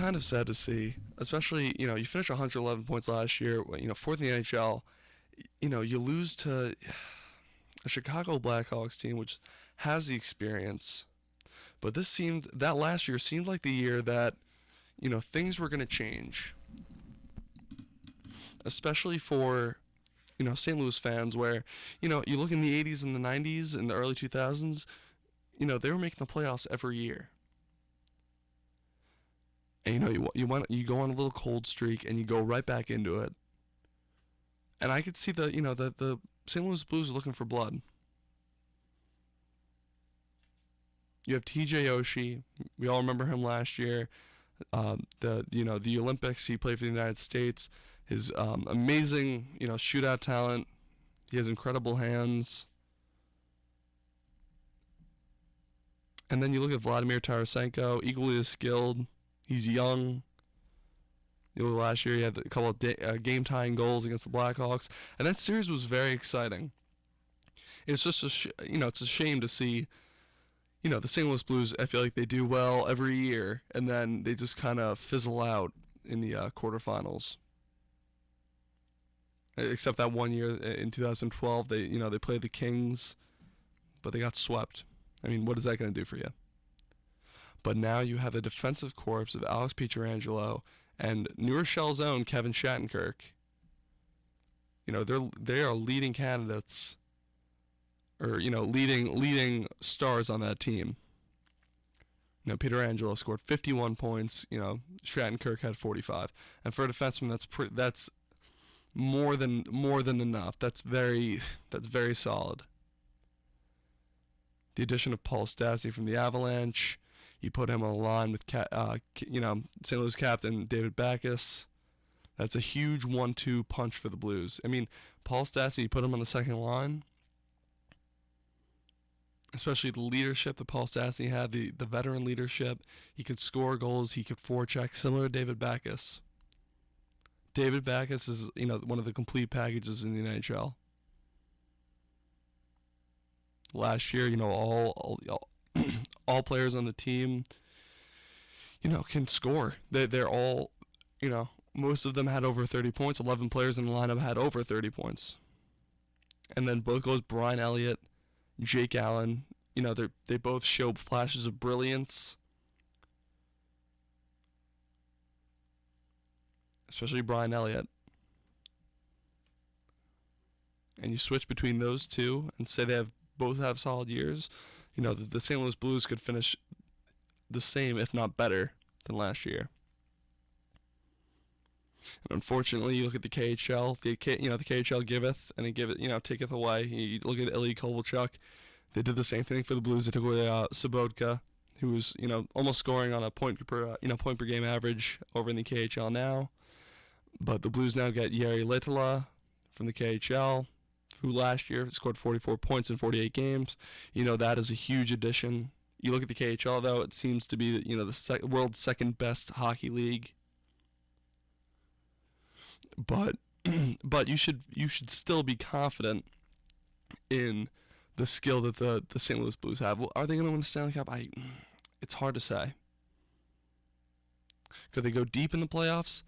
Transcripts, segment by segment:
kind of sad to see, especially, you finished 111 points last year, fourth in the NHL. You lose to a Chicago Blackhawks team which has the experience. But that last year seemed like the year that, things were going to change, especially for, St. Louis fans where, you look in the 80s and the 90s and the early 2000s, they were making the playoffs every year. And you go on a little cold streak and you go right back into it. And I could see the St. Louis Blues are looking for blood. You have T.J. Oshie. We all remember him last year. The Olympics. He played for the United States. His amazing shootout talent. He has incredible hands. And then you look at Vladimir Tarasenko, equally as skilled. He's young. Last year he had a couple of game-tying goals against the Blackhawks, and that series was very exciting. It's just it's a shame to see, the St. Louis Blues. I feel like they do well every year, and then they just kind of fizzle out in the quarterfinals. Except that one year in 2012, they played the Kings, but they got swept. I mean, what is that going to do for you? But now you have the defensive corps of Alex Pietrangelo and New Rochelle's own Kevin Shattenkirk. They are leading candidates, or leading stars on that team. Pietrangelo scored 51 points. Shattenkirk had 45, and for a defenseman, that's more than enough. That's very solid. The addition of Paul Stastny from the Avalanche. You put him on a line with, St. Louis captain David Backes. That's a huge 1-2 punch for the Blues. I mean, Paul Stastny, you put him on the second line, especially the leadership that Paul Stastny had, the veteran leadership. He could score goals. He could forecheck, similar to David Backes. David Backes is, one of the complete packages in the NHL. Last year, all players on the team, can score. They're all, most of them had over 30 points. 11 players in the lineup had over 30 points. And then both goes Brian Elliott, Jake Allen. They both show flashes of brilliance. Especially Brian Elliott. And you switch between those two and say they both have solid years. The St. Louis Blues could finish the same, if not better, than last year. And unfortunately, you look at the KHL. The KHL giveth and it taketh away. You look at Ilya Kovalchuk. They did the same thing for the Blues. They took away Sobotka, who was almost scoring on a point per game average over in the KHL now. But the Blues now get Jari Lehtela from the KHL, who last year scored 44 points in 48 games. That is a huge addition. You look at the KHL, though, it seems to be the world's second best hockey league. But you should still be confident in the skill that the St. Louis Blues have. Well, are they going to win the Stanley Cup? It's hard to say. Could they go deep in the playoffs?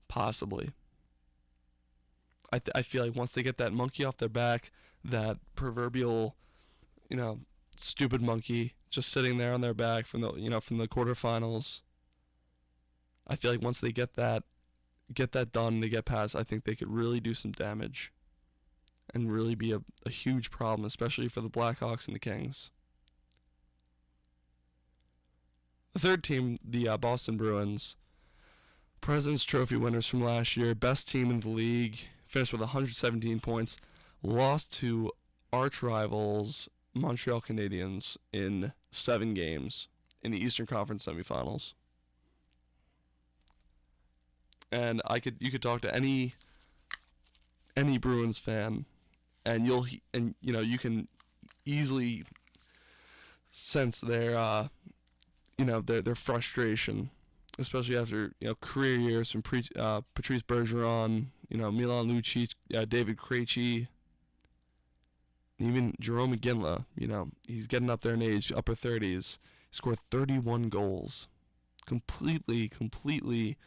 Possibly. I feel like once they get that monkey off their back, that proverbial, stupid monkey just sitting there on their back from the quarterfinals. I feel like once they get that done, they get past, I think they could really do some damage and really be a huge problem, especially for the Blackhawks and the Kings. The third team, the Boston Bruins, President's Trophy winners from last year, best team in the league, finished with 117 points, lost to arch rivals Montreal Canadiens in 7 games in the Eastern Conference semifinals. And you could talk to any Bruins fan, and you can easily sense their frustration, especially after career years from Patrice Bergeron, Milan Lucic, David Krejci, even Jerome McGinley. He's getting up there in age, upper 30s. He scored 31 goals completely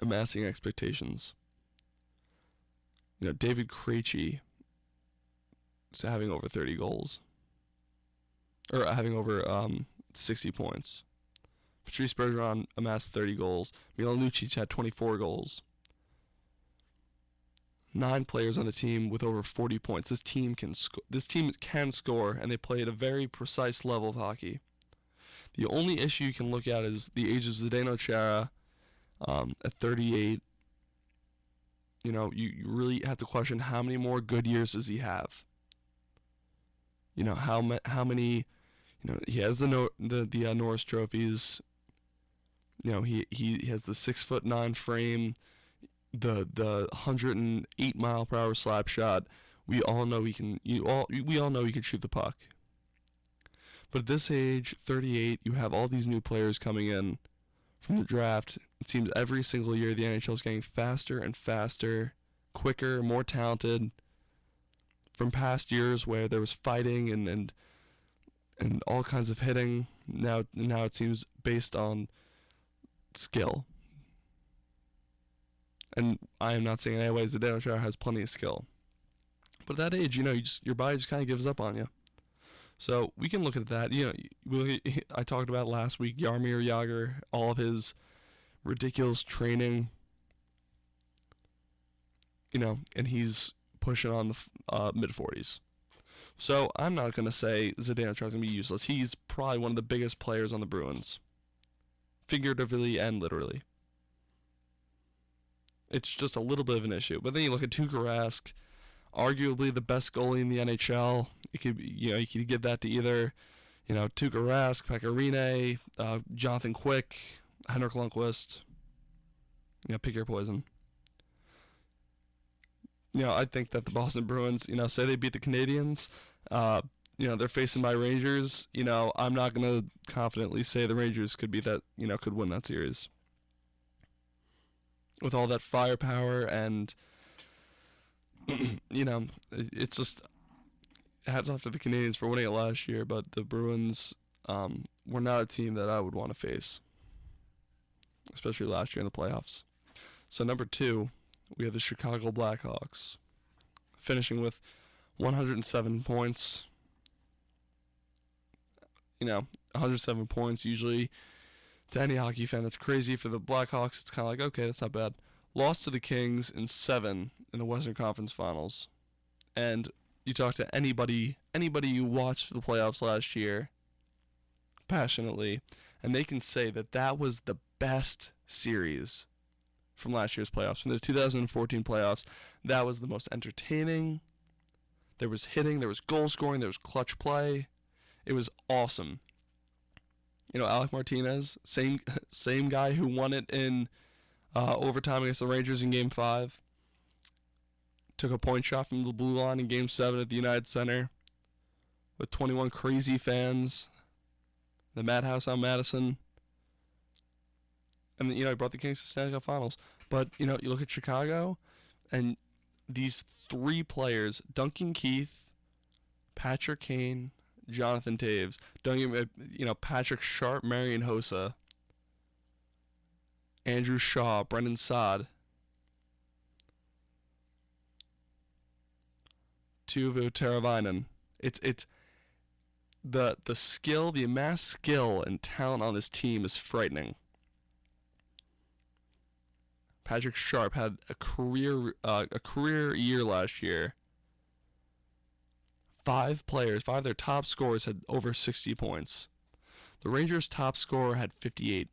amassing expectations. David Krejci is having over 30 goals, or having over 60 points. Patrice Bergeron amassed 30 goals. Milan Lucic had 24 goals. 9 players on the team with over 40 points. This team can score, and they play at a very precise level of hockey. The only issue you can look at is the age of Zdeno Chara at 38. You really have to question how many more good years does he have. How many. He has the Norris trophies. He has the 6'9" frame, the 108 mile per hour slap shot. We all know he can. We all know he can shoot the puck. But at this age, 38, you have all these new players coming in from the draft. It seems every single year the NHL is getting faster and faster, quicker, more talented. From past years where there was fighting and all kinds of hitting, now it seems based on skill. And I am not saying in any way Zdeno Chara has plenty of skill. But at that age, your body just kind of gives up on you. So we can look at that. I talked about last week, Jaromir Jagr, all of his ridiculous training. And he's pushing on the mid-40s. So I'm not going to say Zdeno Chara's going to be useless. He's probably one of the biggest players on the Bruins, figuratively and literally. It's just a little bit of an issue. But then you look at Tuukka Rask, arguably the best goalie in the NHL. You could give that to either, Tuukka Rask, Pekka Rinne, Jonathan Quick, Henrik Lundqvist. Pick your poison. I think that the Boston Bruins, say they beat the Canadiens, they're facing my Rangers. I'm not going to confidently say the Rangers could beat that, could win that series. With all that firepower and, it's just hats off to the Canadiens for winning it last year, but the Bruins were not a team that I would want to face, especially last year in the playoffs. So number 2, we have the Chicago Blackhawks, finishing with 107 points. 107 points usually to any hockey fan, that's crazy. For the Blackhawks, it's kind of like, okay, that's not bad. Lost to the Kings in 7 in the Western Conference Finals. And you talk to anybody you watched the playoffs last year passionately, and they can say that was the best series from last year's playoffs. From the 2014 playoffs, that was the most entertaining. There was hitting, there was goal scoring, there was clutch play. It was awesome. Alec Martinez, same guy who won it in overtime against the Rangers in Game 5. Took a point shot from the blue line in Game 7 at the United Center with 21 crazy fans. The Madhouse on Madison. And, he brought the Kings to the Stanley Cup Finals. But, you look at Chicago, and these 3 players, Duncan Keith, Patrick Kane, Jonathan Toews, Patrick Sharp, Marian Hossa, Andrew Shaw, Brendan Saad, Teuvo Teravainen. It's the skill, the amassed skill and talent on this team is frightening. Patrick Sharp had a career year last year. 5 of their top scorers had over 60 points. The Rangers' top scorer had 58.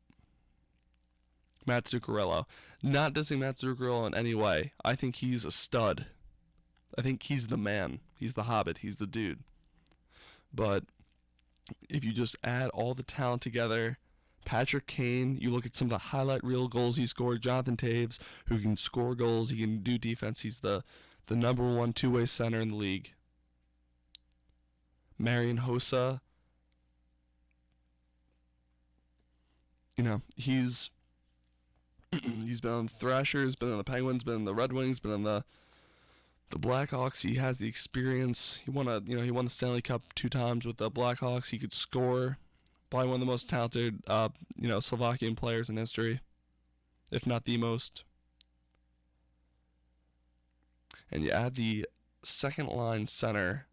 Matt Zuccarello. Not dissing Matt Zuccarello in any way. I think he's a stud. I think he's the man. He's the Hobbit. He's the dude. But if you just add all the talent together, Patrick Kane, you look at some of the highlight reel goals he scored. Jonathan Toews, who can score goals, he can do defense. He's the number 1 two-way center in the league. Marian Hossa, he's been on the Thrashers, been on the Penguins, been on the Red Wings, been on the Blackhawks. He has the experience. He won the Stanley Cup 2 times with the Blackhawks. He could score. Probably one of the most talented, Slovakian players in history, if not the most. And you add the second line center,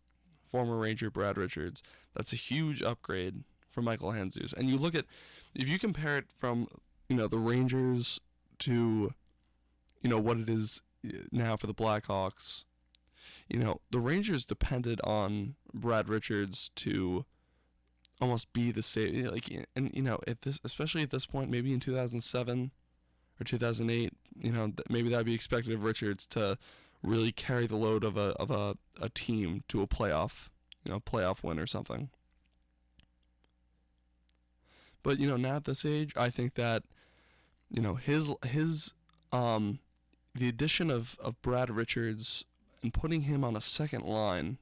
former Ranger Brad Richards. That's a huge upgrade from Michael Handzus. And you look at, if you compare it from, the Rangers to, what it is now for the Blackhawks. The Rangers depended on Brad Richards to almost be the same. At this, especially at this point, maybe in 2007 or 2008, maybe that'd be expected of Richards to really carry the load of a team to a playoff win or something. But now at this age, I think that his the addition of Brad Richards and putting him on a second line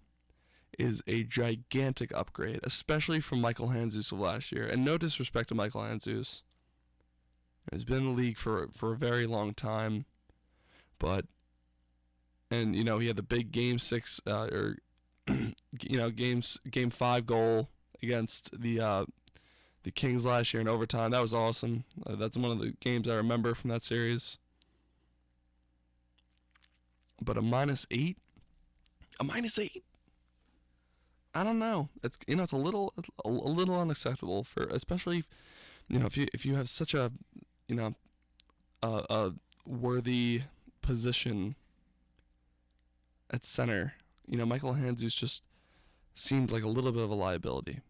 is a gigantic upgrade, especially from Michael Handzus of last year. And no disrespect to Michael Handzus, he's been in the league for a very long time, but he had the big game 6 game 5 goal against the Kings last year in overtime. That was awesome. That's one of the games I remember from that series. But a -8, I don't know. It's a little unacceptable for, especially if you have such a a worthy position at center. Michael Handzus just seemed like a little bit of a liability.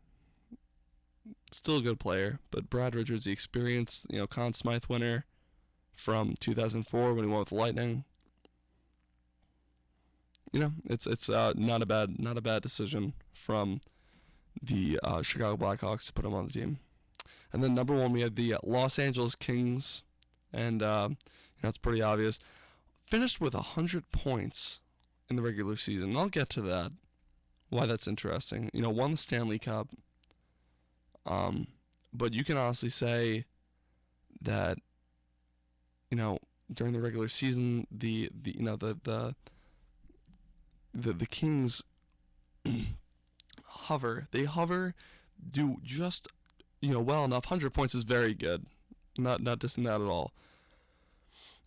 Still a good player, but Brad Richards, the experience, Conn Smythe winner from 2004 when he went with Lightning. It's not a bad decision from the Chicago Blackhawks to put him on the team. And then number 1, we had the Los Angeles Kings, and it's pretty obvious. Finished with 100 points in the regular season. And I'll get to that, why that's interesting. Won the Stanley Cup. But you can honestly say that during the regular season, the Kings hover. They hover, do just well enough. 100 points is very good. Not dissing that at all.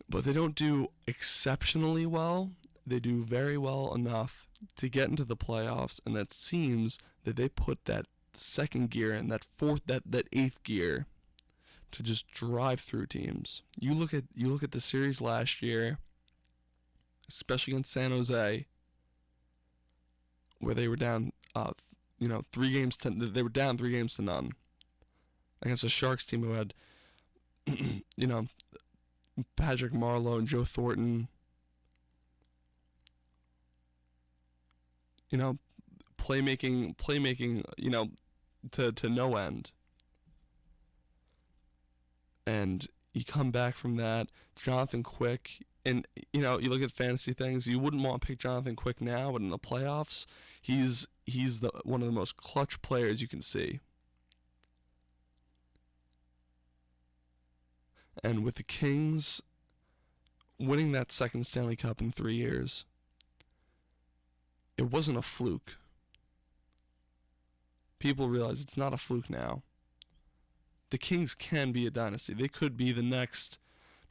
But they don't do exceptionally well. They do very well enough to get into the playoffs, and that seems that they put that second gear in, that eighth gear, to just drive through teams. You look at the series last year, especially against San Jose, where they were down 3 games to they were down 3 games to none against a Sharks team who had Patrick Marleau and Joe Thornton, playmaking, to no end. And you come back from that, Jonathan Quick, and you look at fantasy things, you wouldn't want to pick Jonathan Quick now, but in the playoffs, he's one of the most clutch players you can see. And with the Kings winning that second Stanley Cup in 3 years, it wasn't a fluke. People realize it's not a fluke now. The Kings can be a dynasty. They could be the next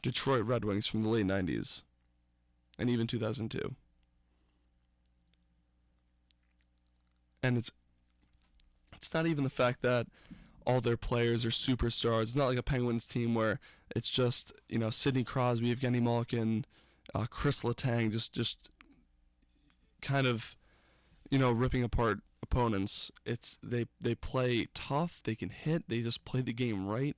Detroit Red Wings from the late 90s and even 2002. And it's not even the fact that all their players are superstars. It's not like a Penguins team where it's just, Sidney Crosby, Evgeny Malkin, Chris Letang just kind of, ripping apart opponents. It's they play tough, they can hit, they just play the game right.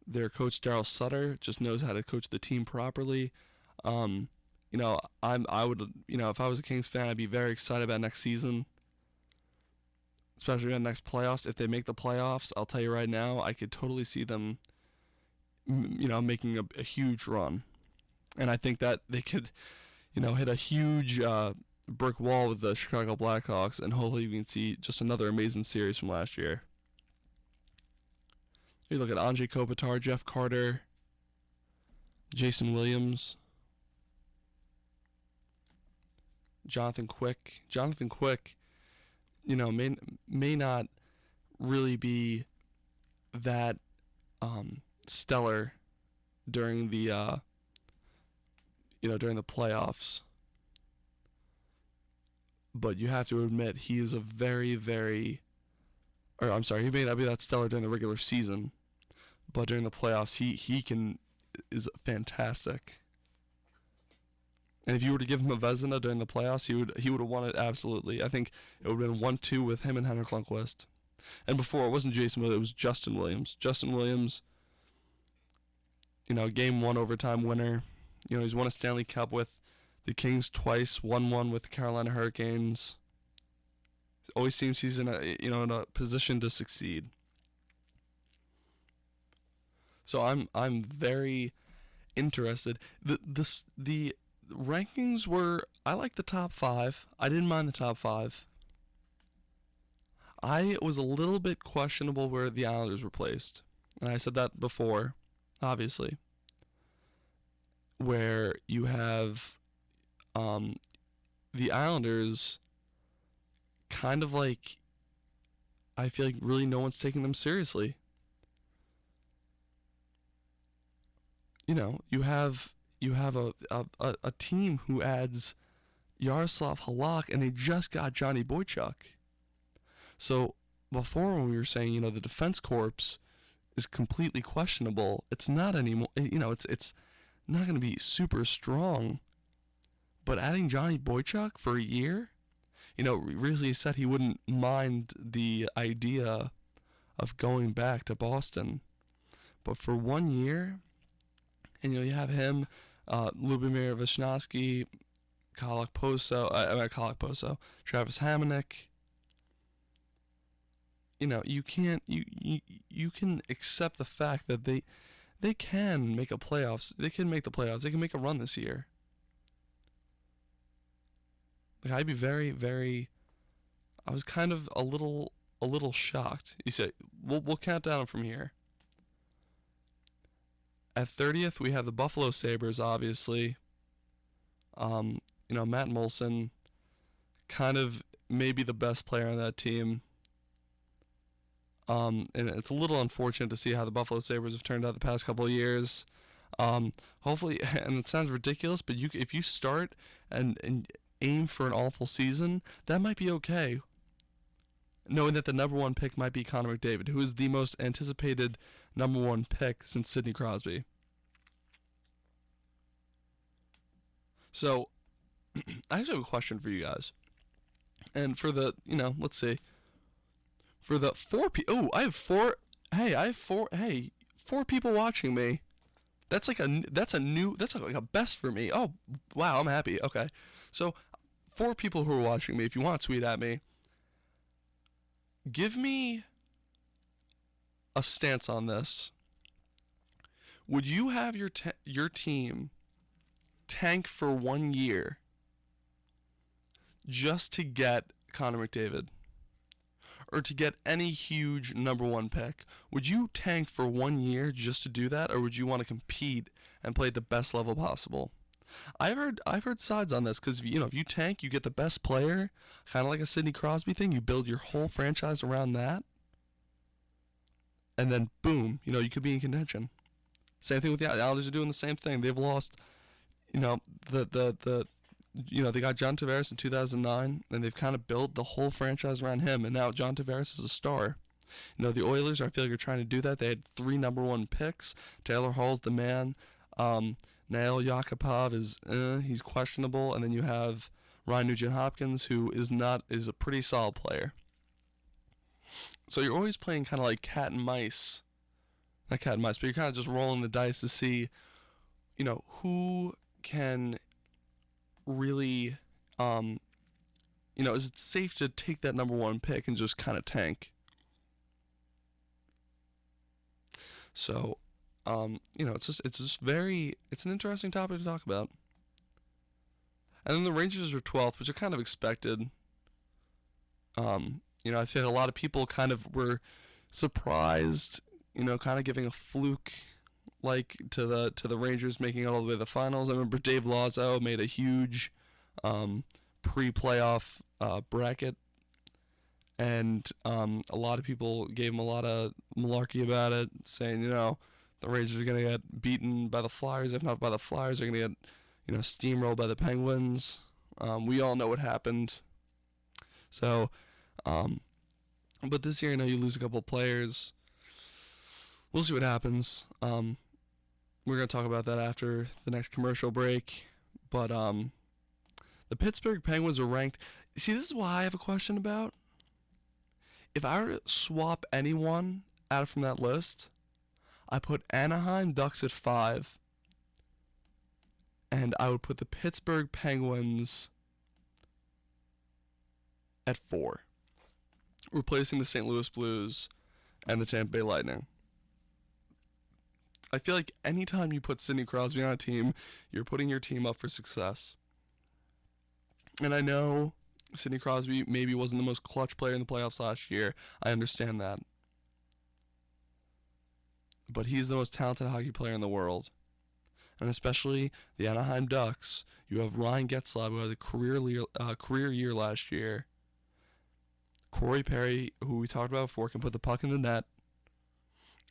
Their coach Daryl Sutter just knows how to coach the team properly. I would, if I was a Kings fan, I'd be very excited about next season, especially in the next playoffs. If they make the playoffs, I'll tell you right now, I could totally see them, making a huge run. And I think that they could, hit a huge brick wall with the Chicago Blackhawks, and hopefully we can see just another amazing series from last year. You look at Anze Kopitar, Jeff Carter, Jason Williams, Jonathan Quick. Jonathan Quick may not really be that stellar during the during the playoffs, but you have to admit he is a very very or I'm sorry, he may not be that stellar during the regular season, but during the playoffs he can is fantastic. And if you were to give him a Vezina during the playoffs, he would have won it absolutely. I think it would have been 1-2 with him and Henrik Lundqvist. And before it wasn't Jason Williams, it was Justin Williams. Justin Williams, game one overtime winner. He's won a Stanley Cup with the Kings twice, won one with the Carolina Hurricanes. It always seems he's in a position to succeed. So I'm very interested. The rankings were, I like the top five. I didn't mind the top five. I was a little bit questionable where the Islanders were placed, and I said that before, obviously. Where you have the Islanders, kind of like, I feel like really no one's taking them seriously. You have a team who adds Yaroslav Halak, and they just got Johnny Boychuk. So before, when we were saying, the defense corps is completely questionable, it's not anymore. It's not going to be super strong. But adding Johnny Boychuk for a year, Risley said he wouldn't mind the idea of going back to Boston. But for 1 year, and you have him, Lubomir Vishnowsky, Travis Hamonic. You can't you can accept the fact that they can make a playoffs. They can make the playoffs. They can make a run this year. Like, I'd be very very. I was kind of a little shocked. You say we'll count down from here. At 30th, we have the Buffalo Sabres, obviously. Matt Molson, kind of maybe the best player on that team. And it's a little unfortunate to see how the Buffalo Sabres have turned out the past couple of years. Hopefully, and it sounds ridiculous, but if you start and aim for an awful season, that might be okay. Knowing that the number one pick might be Connor McDavid, who is the most anticipated number one pick since Sidney Crosby. So, I actually have a question for you guys. And for the, let's see. For the four people, I have four. Hey, I have four. Hey, four people watching me. That's like a best for me. Oh, wow, I'm happy. Okay, so 4 people who are watching me. If you want to tweet at me, give me a stance on this. Would you have your team tank for 1 year just to get Connor McDavid? Or to get any huge number one pick? Would you tank for 1 year just to do that, or would you want to compete and play at the best level possible? I've heard sides on this, because if you tank, you get the best player, kind of like a Sidney Crosby thing. You build your whole franchise around that, and then boom, you could be in contention. Same thing with the Islanders are doing the same thing. They've lost, they got John Tavares in 2009, and they've kind of built the whole franchise around him, and now John Tavares is a star. The Oilers, I feel like, are trying to do that. They had 3 number one picks. Taylor Hall's the man. Nail Yakupov he's questionable, and then you have Ryan Nugent-Hopkins, who is a pretty solid player. So you're always playing kind of like cat and mice. Not cat and mice, but you're kind of just rolling the dice to see, who can really, is it safe to take that number one pick and just kind of tank? So, it's an interesting topic to talk about. And then the Rangers are 12th, which are kind of expected. I feel like a lot of people kind of were surprised, kind of giving a fluke to the Rangers making it all the way to the finals. I remember Dave Lazo made a huge pre-playoff bracket, and a lot of people gave him a lot of malarkey about it, saying, the Rangers are gonna get beaten by the Flyers. If not by the Flyers, they're gonna get, steamrolled by the Penguins. We all know what happened. So, um, but this year, you lose a couple of players. We'll see what happens. We're gonna talk about that after the next commercial break. But the Pittsburgh Penguins are ranked. See, this is why I have a question about. If I were to swap anyone out from that list, I put Anaheim Ducks at 5, and I would put the Pittsburgh Penguins at 4, replacing the St. Louis Blues and the Tampa Bay Lightning. I feel like anytime you put Sidney Crosby on a team, you're putting your team up for success. And I know Sidney Crosby maybe wasn't the most clutch player in the playoffs last year. I understand that. But he's the most talented hockey player in the world. And especially the Anaheim Ducks, you have Ryan Getzlaf, who had a career year last year. Corey Perry, who we talked about before, can put the puck in the net.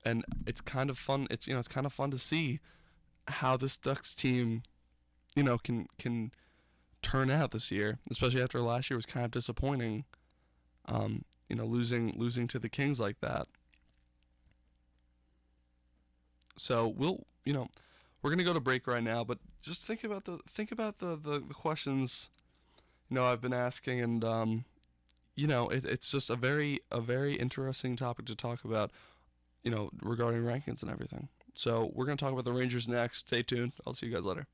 And it's kind of fun. It's kind of fun to see how this Ducks team, can turn out this year, especially after last year was kind of disappointing. Losing to the Kings like that. So we're gonna go to break right now, but just think about the questions I've been asking, and it's just a very interesting topic to talk about, regarding rankings and everything. So we're gonna talk about the Rangers next. Stay tuned. I'll see you guys later.